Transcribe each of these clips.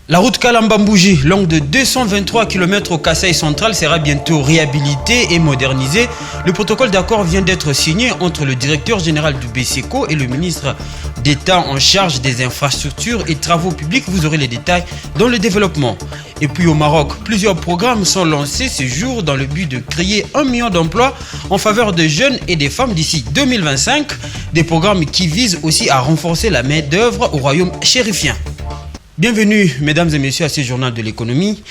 La route Kalamba-Mbouji, longue de 223 km au Kasaï central, sera bientôt réhabilitée et modernisée. Le protocole d'accord vient d'être signé entre le directeur général du BCECO et le ministre d'État en charge des infrastructures et travaux publics. Vous aurez les détails dans le développement. Et puis au Maroc, plusieurs programmes sont lancés ce jour dans le but de créer 1 million d'emplois en faveur des jeunes et des femmes d'ici 2025. Des programmes qui visent aussi à renforcer la main-d'œuvre au royaume chérifien. Bienvenue, mesdames et messieurs, à ce journal de l'économie.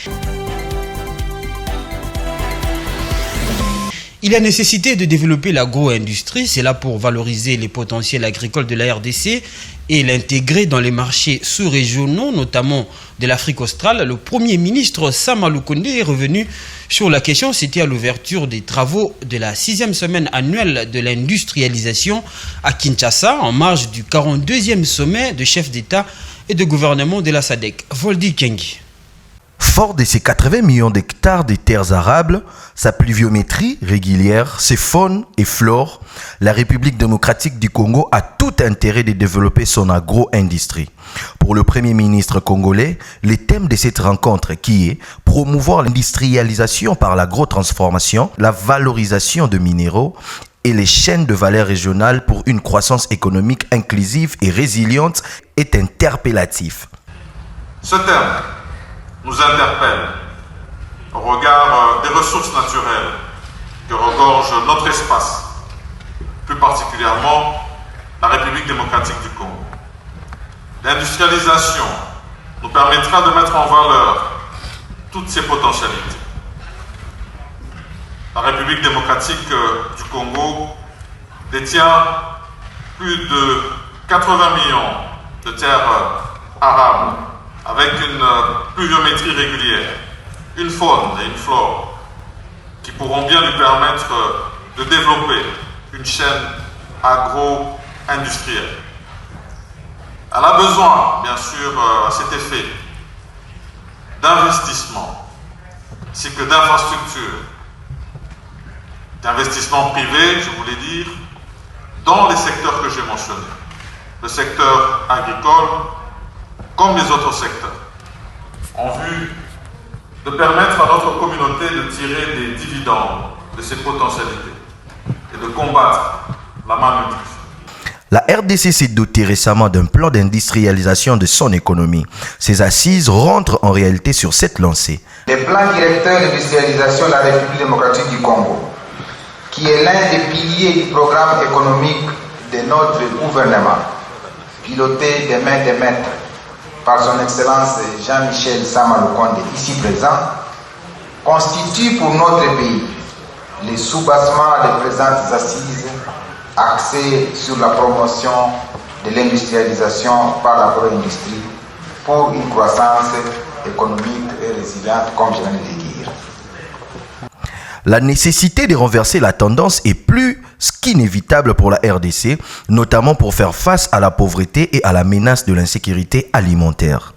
Il y a nécessité de développer l'agro-industrie, c'est là pour valoriser les potentiels agricoles de la RDC et l'intégrer dans les marchés sous-régionaux, notamment de l'Afrique australe. Le Premier ministre Sama Lukonde est revenu sur la question, c'était à l'ouverture des travaux de la 6e semaine annuelle de l'industrialisation à Kinshasa, en marge du 42e sommet de chefs d'État et de gouvernement de la SADC. Voldi Kengi. Fort de ses 80 millions d'hectares de terres arables, sa pluviométrie régulière, ses faunes et flores, la République démocratique du Congo a tout intérêt de développer son agro-industrie. Pour le Premier ministre congolais, le thème de cette rencontre qui est promouvoir l'industrialisation par l'agro-transformation, la valorisation de minéraux et les chaînes de valeur régionales pour une croissance économique inclusive et résiliente est interpellatif. Ce thème nous interpelle au regard des ressources naturelles que regorge notre espace, plus particulièrement la République démocratique du Congo. L'industrialisation nous permettra de mettre en valeur toutes ces potentialités. La République démocratique du Congo détient plus de 80 millions de terres arables avec une pluviométrie régulière, une faune et une flore qui pourront bien lui permettre de développer une chaîne agro-industrielle. Elle a besoin, bien sûr, à cet effet, d'investissements, ainsi que d'infrastructures, d'investissements privés, je voulais dire, dans les secteurs que j'ai mentionnés. Le secteur agricole, comme les autres secteurs, en vue de permettre à notre communauté de tirer des dividendes de ces potentialités et de combattre la malnutrition. La RDC s'est dotée récemment d'un plan d'industrialisation de son économie. Ces assises rentrent en réalité sur cette lancée. Le plan directeur d'industrialisation de la République démocratique du Congo, qui est l'un des piliers du programme économique de notre gouvernement, piloté de main de maître par son Excellence Jean-Michel Sama Lukonde, ici présent, constitue pour notre pays le soubassement des présentes assises axées sur la promotion de l'industrialisation par l'agro-industrie pour une croissance économique et résiliente, comme je viens de le dire. La nécessité de renverser la tendance est plus qu'inévitable pour la RDC, notamment pour faire face à la pauvreté et à la menace de l'insécurité alimentaire.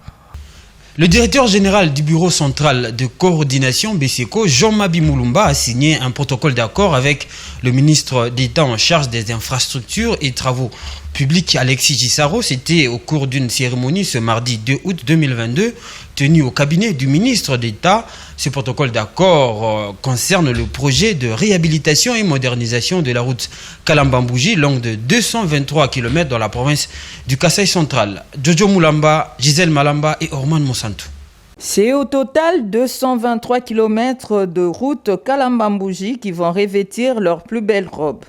Le directeur général du bureau central de coordination BCECO, Jean-Mabi Moulumba, a signé un protocole d'accord avec le ministre d'État en charge des infrastructures et travaux publics, Alexis Gisaro. C'était au cours d'une cérémonie ce mardi 2 août 2022, tenue au cabinet du ministre d'État. Ce protocole d'accord concerne le projet de réhabilitation et modernisation de la route Kalamba-Mbouji, longue de 223 km dans la province du Kasaï central. Jojo Moulamba, Gisèle Malamba et Orman Monsanto. C'est au total 223 km de route Kalamba-Mbouji qui vont revêtir leur plus belle robe.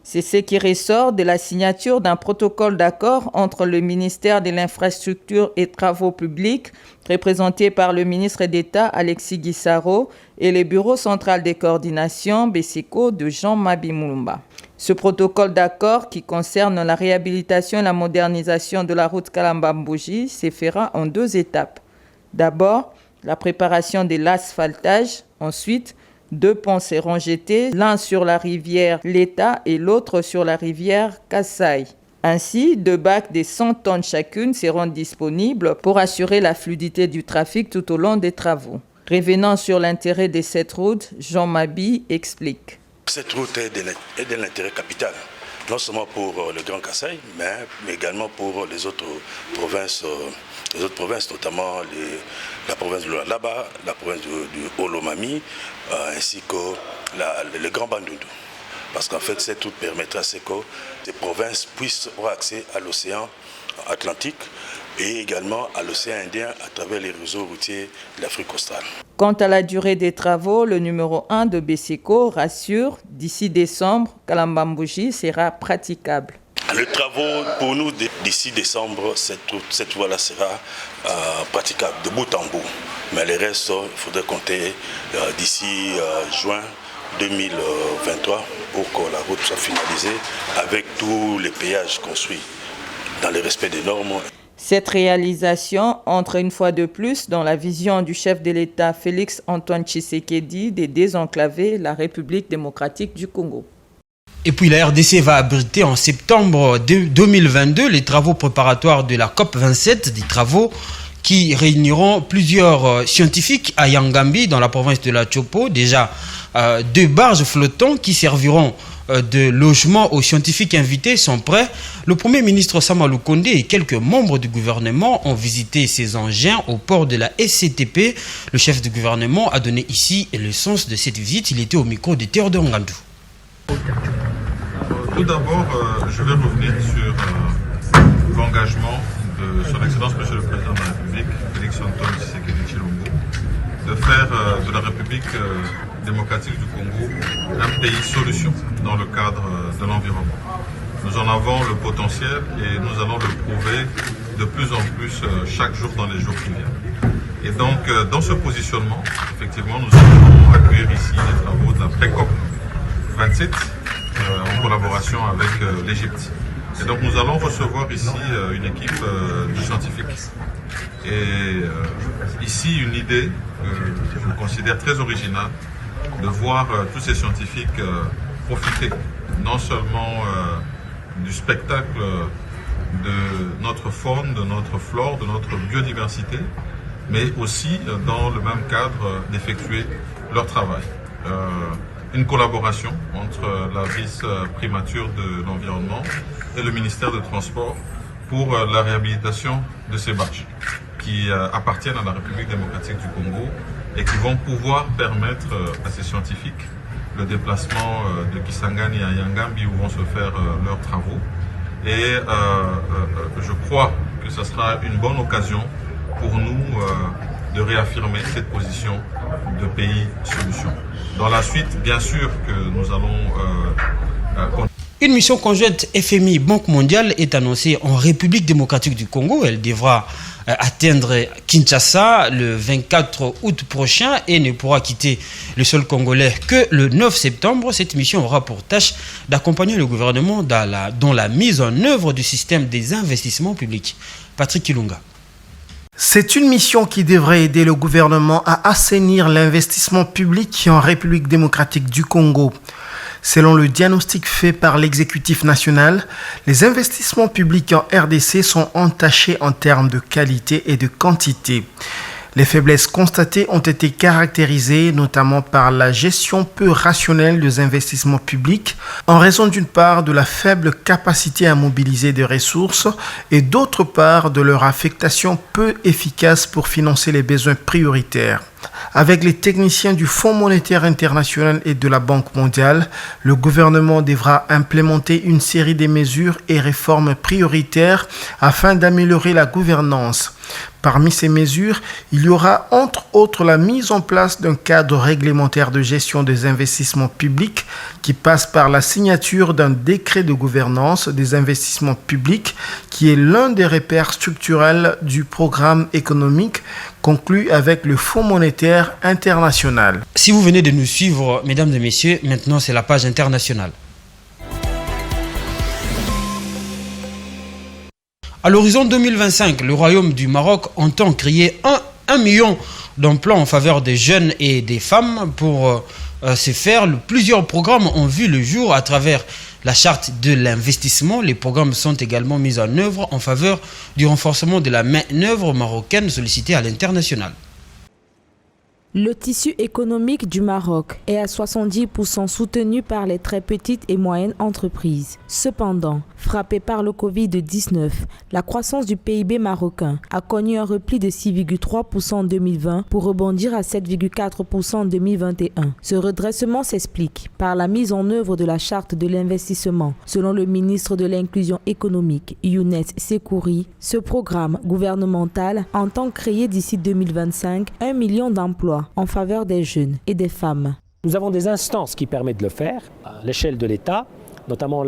C'est ce qui ressort de la signature d'un protocole d'accord entre le ministère de l'Infrastructure et Travaux publics, représenté par le ministre d'État Alexis Gisaro, et le bureau central de coordination BCECO de Jean-Mabi Moulumba. Ce protocole d'accord qui concerne la réhabilitation et la modernisation de la route Kalamba-Mbouji se fera en 2 étapes. D'abord, la préparation de l'asphaltage, ensuite 2 ponts seront jetés, l'un sur la rivière Leta et l'autre sur la rivière Kasaï. Ainsi, 2 bacs de 100 tonnes chacune seront disponibles pour assurer la fluidité du trafic tout au long des travaux. Revenant sur l'intérêt de cette route, Jean Mabi explique. Cette route est de l'intérêt capital non seulement pour le Grand Kasaï, mais également pour les autres provinces, notamment la province de Lualaba, la province du Haut-Lomami, ainsi que le Grand Bandundu. Parce qu'en fait, cette route permettra à ce que ces provinces puissent avoir accès à l'océan Atlantique et également à l'océan Indien à travers les réseaux routiers de l'Afrique australe. Quant à la durée des travaux, le numéro 1 de BESECO rassure, d'ici décembre, Kalamba-Mbouji sera praticable. Les travaux, pour nous, d'ici décembre, cette voie-là sera praticable de bout en bout. Mais le reste, il faudrait compter d'ici juin 2023 pour que la route soit finalisée avec tous les péages construits dans le respect des normes. Cette réalisation entre une fois de plus dans la vision du chef de l'État Félix Antoine Tshisekedi de désenclaver la République démocratique du Congo. Et puis la RDC va abriter en septembre 2022 les travaux préparatoires de la COP27, des travaux qui réuniront plusieurs scientifiques à Yangambi dans la province de la Chopo. Déjà 2 barges flottantes qui serviront de logement aux scientifiques invités sont prêts. Le Premier ministre Sama Lukonde et quelques membres du gouvernement ont visité ces engins au port de la SCTP. Le chef du gouvernement a donné ici le sens de cette visite. Il était au micro de Théodore Ngandou. Tout d'abord, je vais revenir sur l'engagement de son Excellence Monsieur le Président de la République, Félix Antoine Tshisekedi Tshilombo, de faire de la République démocratique du Congo un pays solution dans le cadre de l'environnement. Nous en avons le potentiel et nous allons le prouver de plus en plus chaque jour dans les jours qui viennent. Et donc, dans ce positionnement, effectivement, nous allons accueillir ici les travaux de la pré-COP 27 en collaboration avec l'Égypte. Et donc, nous allons recevoir ici une équipe de scientifiques. Et ici, une idée que je considère très originale, de voir tous ces scientifiques profiter non seulement du spectacle de notre faune, de notre flore, de notre biodiversité, mais aussi dans le même cadre d'effectuer leur travail. Une collaboration entre la vice-primature de l'environnement et le ministère des Transports pour la réhabilitation de ces barges qui appartiennent à la République démocratique du Congo et qui vont pouvoir permettre à ces scientifiques le déplacement de Kisangani à Yangambi où vont se faire leurs travaux. Et je crois que ce sera une bonne occasion pour nous de réaffirmer cette position de pays solution. Dans la suite, bien sûr que nous allons... Une mission conjointe FMI-Banque mondiale est annoncée en République démocratique du Congo. Elle devra atteindre Kinshasa le 24 août prochain et ne pourra quitter le sol congolais que le 9 septembre. Cette mission aura pour tâche d'accompagner le gouvernement dans la mise en œuvre du système des investissements publics. Patrick Kilunga. C'est une mission qui devrait aider le gouvernement à assainir l'investissement public en République démocratique du Congo. Selon le diagnostic fait par l'exécutif national, les investissements publics en RDC sont entachés en termes de qualité et de quantité. Les faiblesses constatées ont été caractérisées notamment par la gestion peu rationnelle des investissements publics en raison d'une part de la faible capacité à mobiliser des ressources et d'autre part de leur affectation peu efficace pour financer les besoins prioritaires. Avec les techniciens du Fonds monétaire international et de la Banque mondiale, le gouvernement devra implémenter une série de mesures et réformes prioritaires afin d'améliorer la gouvernance. Parmi ces mesures, il y aura entre autres la mise en place d'un cadre réglementaire de gestion des investissements publics qui passe par la signature d'un décret de gouvernance des investissements publics qui est l'un des repères structurels du programme économique conclu avec le Fonds monétaire international. Si vous venez de nous suivre, mesdames et messieurs, maintenant c'est la page internationale. À l'horizon 2025, le Royaume du Maroc entend créer 1 million d'emplois en faveur des jeunes et des femmes. Pour ce faire, plusieurs programmes ont vu le jour à travers la charte de l'investissement. Les programmes sont également mis en œuvre en faveur du renforcement de la main-d'œuvre marocaine sollicitée à l'international. Le tissu économique du Maroc est à 70% soutenu par les très petites et moyennes entreprises. Cependant, frappé par le Covid-19, la croissance du PIB marocain a connu un repli de 6,3% en 2020 pour rebondir à 7,4% en 2021. Ce redressement s'explique par la mise en œuvre de la charte de l'investissement. Selon le ministre de l'Inclusion économique, Younes Sekouri, ce programme gouvernemental entend créer d'ici 2025 1 million d'emplois en faveur des jeunes et des femmes. Nous avons des instances qui permettent de le faire à l'échelle de l'État, notamment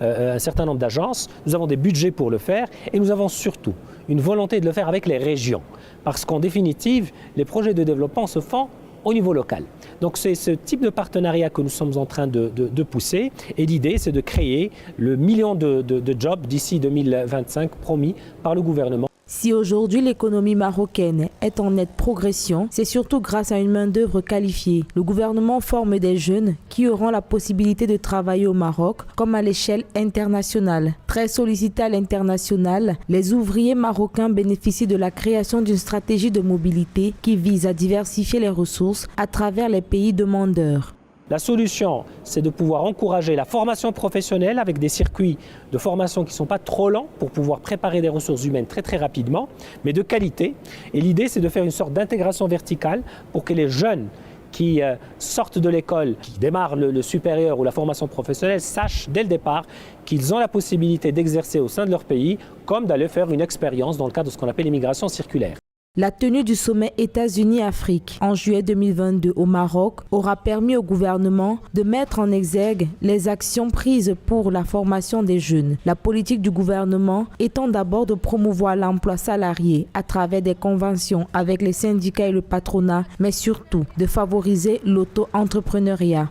un certain nombre d'agences. Nous avons des budgets pour le faire et nous avons surtout une volonté de le faire avec les régions. Parce qu'en définitive, les projets de développement se font au niveau local. Donc c'est ce type de partenariat que nous sommes en train de pousser. Et l'idée, c'est de créer le million de jobs d'ici 2025 promis par le gouvernement. Si aujourd'hui l'économie marocaine est en nette progression, c'est surtout grâce à une main-d'œuvre qualifiée. Le gouvernement forme des jeunes qui auront la possibilité de travailler au Maroc comme à l'échelle internationale. Très sollicités à l'international, les ouvriers marocains bénéficient de la création d'une stratégie de mobilité qui vise à diversifier les ressources à travers les pays demandeurs. La solution, c'est de pouvoir encourager la formation professionnelle avec des circuits de formation qui ne sont pas trop lents pour pouvoir préparer des ressources humaines très très rapidement, mais de qualité. Et l'idée, c'est de faire une sorte d'intégration verticale pour que les jeunes qui sortent de l'école, qui démarrent le supérieur ou la formation professionnelle, sachent dès le départ qu'ils ont la possibilité d'exercer au sein de leur pays, comme d'aller faire une expérience dans le cadre de ce qu'on appelle l'immigration circulaire. La tenue du sommet États-Unis-Afrique en juillet 2022 au Maroc aura permis au gouvernement de mettre en exergue les actions prises pour la formation des jeunes. La politique du gouvernement étant d'abord de promouvoir l'emploi salarié à travers des conventions avec les syndicats et le patronat, mais surtout de favoriser l'auto-entrepreneuriat.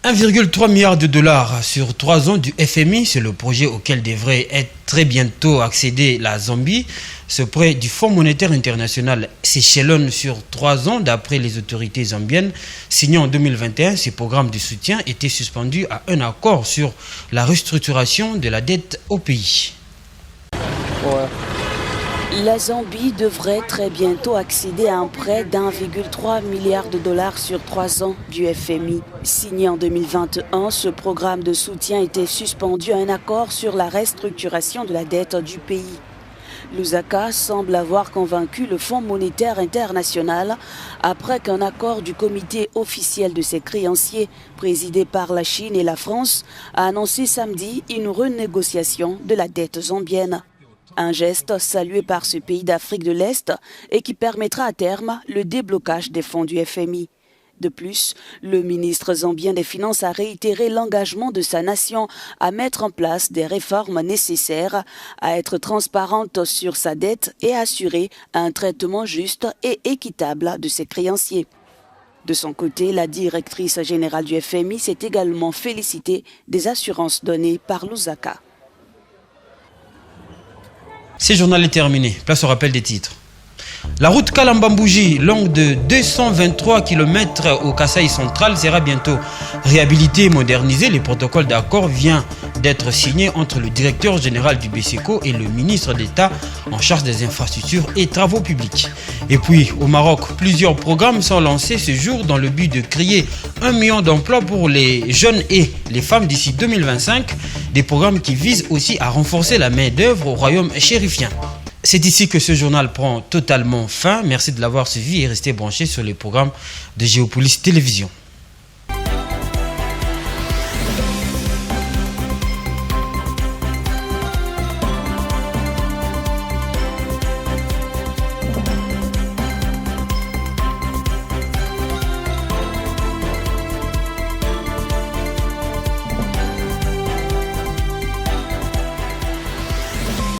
1,3 milliard de dollars sur 3 ans du FMI, c'est le projet auquel devrait être très bientôt accéder la Zambie. Ce prêt du Fonds monétaire international s'échelonne sur 3 ans d'après les autorités zambiennes. Signé en 2021, ce programme de soutien était suspendu à un accord sur la restructuration de la dette au pays. La Zambie devrait très bientôt accéder à un prêt d'1,3 milliard de dollars sur 3 ans du FMI. Signé en 2021, ce programme de soutien était suspendu à un accord sur la restructuration de la dette du pays. Lusaka semble avoir convaincu le Fonds monétaire international après qu'un accord du comité officiel de ses créanciers, présidé par la Chine et la France, a annoncé samedi une renégociation de la dette zambienne. Un geste salué par ce pays d'Afrique de l'Est et qui permettra à terme le déblocage des fonds du FMI. De plus, le ministre zambien des Finances a réitéré l'engagement de sa nation à mettre en place des réformes nécessaires, à être transparente sur sa dette et à assurer un traitement juste et équitable de ses créanciers. De son côté, la directrice générale du FMI s'est également félicitée des assurances données par Lusaka. Ce journal est terminé. Place au rappel des titres. La route Kalamba-Mbouji, longue de 223 km au Kasaï central, sera bientôt réhabilitée et modernisée. Le protocole d'accord vient d'être signé entre le directeur général du BCECO et le ministre d'État en charge des infrastructures et travaux publics. Et puis, au Maroc, plusieurs programmes sont lancés ce jour dans le but de créer 1 million d'emplois pour les jeunes et les femmes d'ici 2025. Des programmes qui visent aussi à renforcer la main-d'œuvre au royaume chérifien. C'est ici que ce journal prend totalement fin. Merci de l'avoir suivi et restez branchés sur les programmes de Géopolis Télévision.